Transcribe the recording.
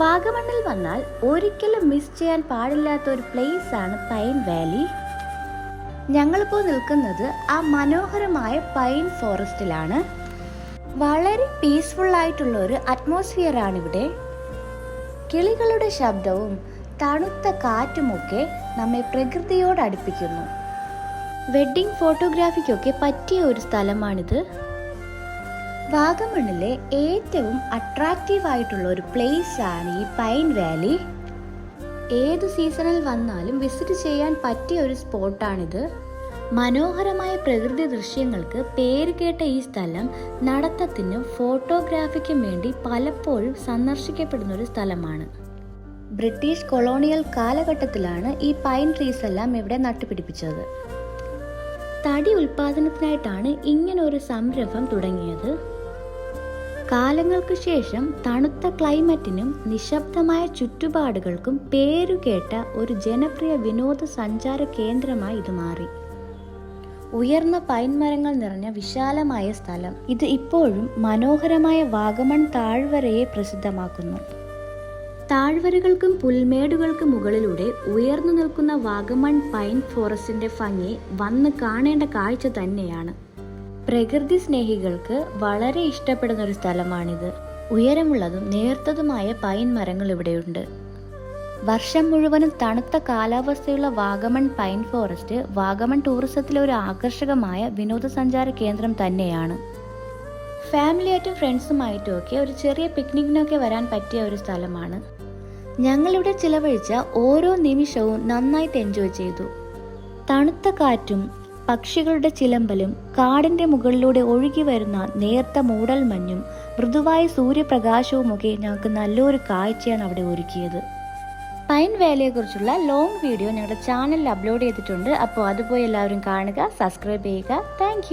വാഗമണ്ണിൽ വന്നാൽ ഒരിക്കലും മിസ് ചെയ്യാൻ പാടില്ലാത്ത ഒരു പ്ലേസ് ആണ് പൈൻ വാലി. ഞങ്ങളിപ്പോൾ നിൽക്കുന്നത് ആ മനോഹരമായ പൈൻ ഫോറസ്റ്റിലാണ്. വളരെ പീസ്ഫുൾ ആയിട്ടുള്ള ഒരു അറ്റ്മോസ്ഫിയർ ആണിവിടെ. കിളികളുടെ ശബ്ദവും തണുത്ത കാറ്റുമൊക്കെ നമ്മെ പ്രകൃതിയോട് അടുപ്പിക്കുന്നു. വെഡ്ഡിംഗ് ഫോട്ടോഗ്രാഫിക്കൊക്കെ പറ്റിയ ഒരു സ്ഥലമാണിത്. വാഗമണ്ണിലെ ഏറ്റവും അട്രാക്റ്റീവ് ആയിട്ടുള്ള ഒരു പ്ലേസ് ആണ് ഈ പൈൻ വാലി. ഏതു സീസണിൽ വന്നാലും വിസിറ്റ് ചെയ്യാൻ പറ്റിയ ഒരു സ്പോട്ടാണിത്. മനോഹരമായ പ്രകൃതി ദൃശ്യങ്ങൾക്ക് പേരുകേട്ട ഈ സ്ഥലം നടത്തത്തിനും ഫോട്ടോഗ്രാഫിക്കും വേണ്ടി പലപ്പോഴും സന്ദർശിക്കപ്പെടുന്ന ഒരു സ്ഥലമാണ്. ബ്രിട്ടീഷ് കൊളോണിയൽ കാലഘട്ടത്തിലാണ് ഈ പൈൻ ട്രീസ് എല്ലാം ഇവിടെ നട്ടുപിടിപ്പിച്ചത്. തടി ഉൽപാദനത്തിനായിട്ടാണ് ഇങ്ങനെ ഒരു സംരംഭം തുടങ്ങിയത്. കാലങ്ങൾക്ക് ശേഷം തണുത്ത ക്ലൈമറ്റിനും നിശബ്ദമായ ചുറ്റുപാടുകൾക്കും പേരുകേട്ട ഒരു ജനപ്രിയ വിനോദസഞ്ചാര കേന്ദ്രമായി ഇത് മാറി. ഉയർന്ന പൈൻ മരങ്ങൾ നിറഞ്ഞ വിശാലമായ സ്ഥലം ഇത് ഇപ്പോഴും മനോഹരമായ വാഗമൺ താഴ്വരയെ പ്രസിദ്ധമാക്കുന്നു. താഴ്വരകൾക്കും പുൽമേടുകൾക്കും മുകളിലൂടെ ഉയർന്നു നിൽക്കുന്ന വാഗമൺ പൈൻ ഫോറസ്റ്റിന്റെ ഭംഗി വന്ന് കാണേണ്ട കാഴ്ച തന്നെയാണ്. പ്രകൃതി സ്നേഹികൾക്ക് വളരെ ഇഷ്ടപ്പെടുന്ന ഒരു സ്ഥലമാണിത്. ഉയരമുള്ളതും നേർത്തതുമായ പൈൻ മരങ്ങൾ ഇവിടെയുണ്ട്. വർഷം മുഴുവനും തണുത്ത കാലാവസ്ഥയുള്ള വാഗമൺ പൈൻ ഫോറസ്റ്റ് വാഗമൺ ടൂറിസത്തിലെ ഒരു ആകർഷകമായ വിനോദസഞ്ചാര കേന്ദ്രം തന്നെയാണ്. ഫാമിലിയായിട്ടും ഫ്രണ്ട്സുമായിട്ടും ഒക്കെ ഒരു ചെറിയ പിക്നിക്കിനൊക്കെ വരാൻ പറ്റിയ ഒരു സ്ഥലമാണ്. ഞങ്ങളിവിടെ ചിലവഴിച്ച ഓരോ നിമിഷവും നന്നായിട്ട് എൻജോയ് ചെയ്തു. തണുത്ത കാറ്റും പക്ഷികളുടെ ചിലമ്പലും കാടിന്റെ മുകളിലൂടെ ഒഴുകി വരുന്ന നേർത്ത മൂടൽ മഞ്ഞും മൃദുവായ സൂര്യപ്രകാശവുമൊക്കെ ഞങ്ങൾക്ക് നല്ലൊരു കാഴ്ചയാണ് അവിടെ ഒരുക്കിയത്. പൈൻ വാലിയെ കുറിച്ചുള്ള ലോങ് വീഡിയോ ഞങ്ങളുടെ ചാനലിൽ അപ്ലോഡ് ചെയ്തിട്ടുണ്ട്. അപ്പോൾ അതുപോയി എല്ലാവരും കാണുക, സബ്സ്ക്രൈബ് ചെയ്യുക. താങ്ക്